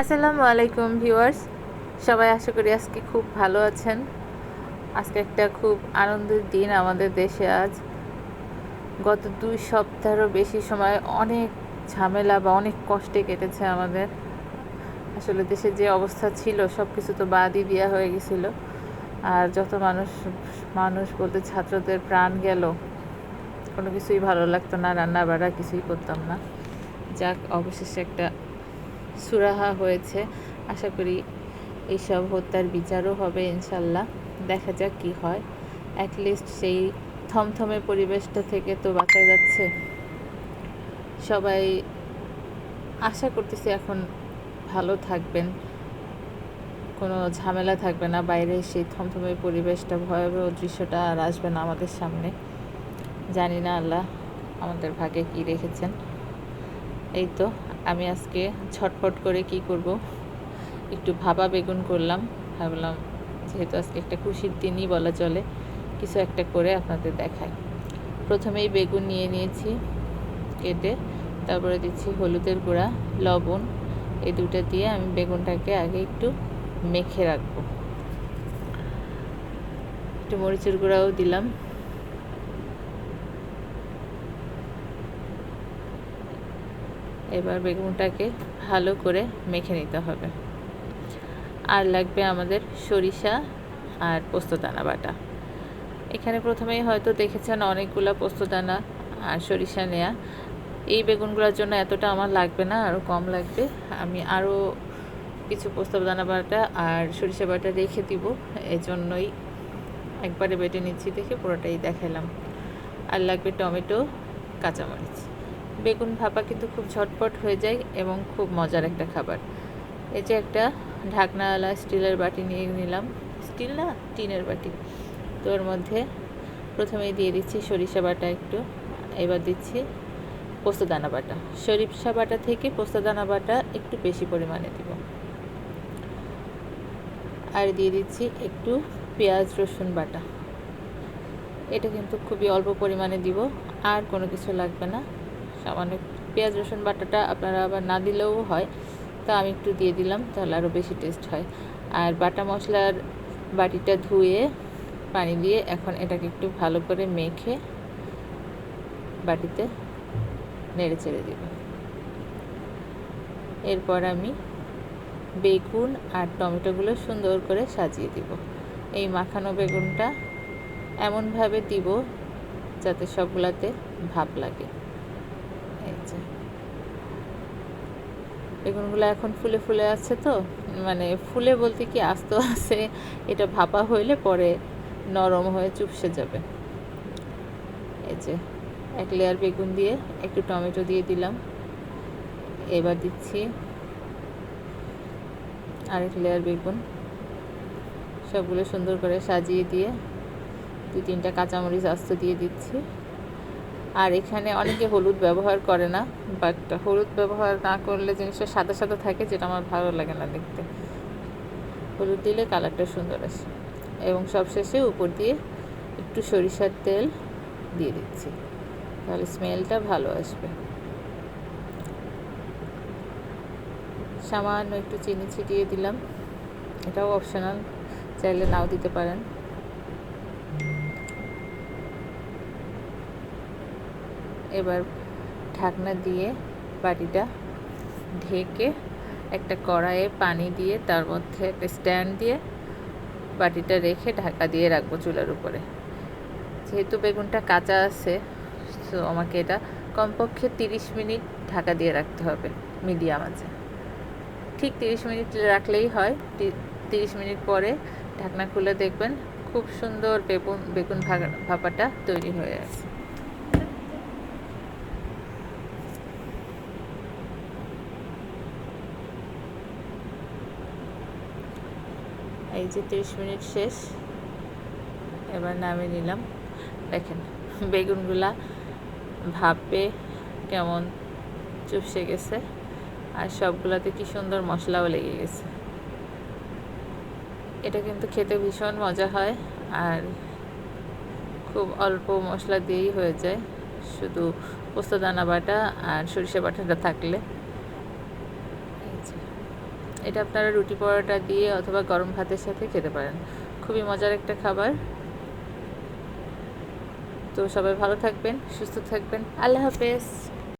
আসসালামু আলাইকুম ভিউয়ার্স, সবাই আশা করি আজকে খুব ভালো আছেন। আজকে একটা খুব আনন্দের দিন আমাদের দেশে। আজ গত 2 সপ্তাহেরও বেশি সময় অনেক ঝামেলা বা অনেক কষ্টে কেটেছে আমাদের। আসলে দেশের যে অবস্থা ছিল সব কিছু তো বাদই দেওয়া হয়ে গেছিল। আর যত মানুষ মানুষ বলতে ছাত্রদের প্রাণ গেল, কোনো কিছুই ভালো লাগতো না, রান্না বাড়া কিছুই করতাম না। যাক, অবশেষে একটা সুরাহা হয়েছে। আশা করি এইসব হত্যার বিচারও হবে ইনশাল্লাহ। দেখা যাক কি হয়। অ্যাটলিস্ট সেই থমথমে পরিবেশটা থেকে তো বাঁচা যাচ্ছে। সবাই আশা করতেছি এখন ভালো থাকবেন, কোনো ঝামেলা থাকবে না, বাইরে সেই থমথমে পরিবেশটা, ভয়াবহ দৃশ্যটা আর আসবে না আমাদের সামনে। জানি না আল্লাহ আমাদের ভাগ্যে কী রেখেছেন। এই তো আমি আজকে ছটফট করে কি করব, একটু ভাপা বেগুন করলাম। ভাবলাম যেহেতু আজকে একটা খুশির দিনই বলা চলে, কিছু একটা করে আপনাদের দেখাই। প্রথমেই বেগুন নিয়ে নিয়েছি কেটে, তারপরে দিচ্ছি হলুদের গুঁড়া, লবণ। এই দুটো দিয়ে আমি বেগুনটাকে আগে একটু মেখে রাখবো। একটু মরিচের গুঁড়াও দিলাম। এবার বেগুনটাকে ভালো করে মেখে নিতে হবে। আর লাগবে আমাদের সরিষা আর পোস্তদানা বাটা। এখানে প্রথমেই হয়তো দেখেছেন অনেকগুলো পোস্তদানা আর সরিষা নেয়া। এই বেগুনগুলোর জন্য এতটা আমার লাগবে না, আরও কম লাগবে। আমি আরও কিছু পোস্তদানা বাটা আর সরিষা বাটা রেখে দিব, এজন্যই একবারে বেটে নিচ্ছি দেখে পুরোটাই দেখালাম। আর লাগবে টমেটো, কাঁচামরিচ। বেগুন ভাপা কিন্তু খুব ঝটপট হয়ে যায় এবং খুব মজার একটা খাবার। এই যে একটা ঢাকনাওয়ালা স্টিলের বাটি নিয়ে নিলাম, স্টিল না, টিনের বাটি। তো ওর মধ্যে প্রথমেই দিয়ে দিচ্ছি সরিষা বাটা একটু, এবার দিচ্ছি পোস্তদানা বাটা। সরিষা বাটা থেকে পোস্তদানা বাটা একটু বেশি পরিমাণে দিব। আর দিয়ে দিচ্ছি একটু পেঁয়াজ রসুন বাটা। এটা কিন্তু খুবই অল্প পরিমাণে দিব, আর কোনো কিছু লাগবে না। সামান্য পেঁয়াজ রসুন বাটাটা আপনারা আবার না দিলেও হয়, তা আমি একটু দিয়ে দিলাম, তাহলে আরও বেশি টেস্ট হয়। আর বাটা মশলার বাটিটা ধুয়ে পানি দিয়ে এখন এটাকে একটু ভালো করে মেখে বাটিতে নেড়ে চেড়ে দিব। এরপর আমি বেগুন আর টমেটোগুলো সুন্দর করে সাজিয়ে দিব। এই মাখানো বেগুনটা এমনভাবে দিব যাতে সবগুলাতে ভাপ লাগে। এই যে বেগুনগুলো এখন ফুলে ফুলে আছে, তো মানে ফুলে বলতে কি আস্ত আছে, এটা ভাপা হইলে পরে নরম হয়ে চুপসে যাবে। এই যে এক লেয়ার বেগুন দিয়ে একটু টমেটো দিয়ে দিলাম। এবার দিচ্ছি আরেক লেয়ার বেগুন। সবগুলো সুন্দর করে সাজিয়ে দিয়ে 2-3টা কাঁচামরিচ আস্ত দিয়ে দিচ্ছি। আর এখানে অনেকে হলুদ ব্যবহার করে না, বাট হলুদ ব্যবহার না করলে জিনিসটা সাদা সাদা থাকে, যেটা আমার ভালো লাগে না দেখতে। হলুদ দিলে কালারটা সুন্দর আসে। এবং সবশেষে উপর দিয়ে একটু সরিষার তেল দিয়ে দিচ্ছি, তাহলে স্মেলটা ভালো আসবে। সামান্য একটু চিনি ছিটিয়ে দিলাম, এটাও অপশনাল, চাইলে নাও দিতে পারেন। এবার ঢাকনা দিয়ে বাটিটা ঢেকে একটা কড়াইয়ে পানি দিয়ে তার মধ্যে একটা স্ট্যান্ড দিয়ে বাটিটা রেখে ঢাকা দিয়ে রাখবো চুলার উপরে। যেহেতু বেগুনটা কাঁচা আছে, তো আমাকে এটা কমপক্ষে 30 মিনিট ঢাকা দিয়ে রাখতে হবে মিডিয়াম আঁচে। ঠিক 30 মিনিট রাখলেই হয়। 30 মিনিট পরে ঢাকনা খুলে দেখবেন খুব সুন্দর বেগুন ভাপাটা তৈরি হয়ে আছে। এই যে 30 মিনিট শেষ, এবার নামিয়ে নিলাম। দেখেন বেগুনগুলা ভাপে কেমন চুপসে গেছে, আর সবগুলাতে কি সুন্দর মশলাও লেগে গেছে। এটা কিন্তু খেতে ভীষণ মজা হয়, আর খুব অল্প মশলা দিয়েই হয়ে যায়, শুধু পোস্তদানা বাটা আর সরিষা বাটাটা থাকলে। এটা আপনারা রুটি পরোটা দিয়ে অথবা গরম ভাতের সাথে খেতে পারেন। খুবই মজার একটা খাবার। তো সবাই ভালো থাকবেন, সুস্থ থাকবেন। আল্লাহ হাফেজ।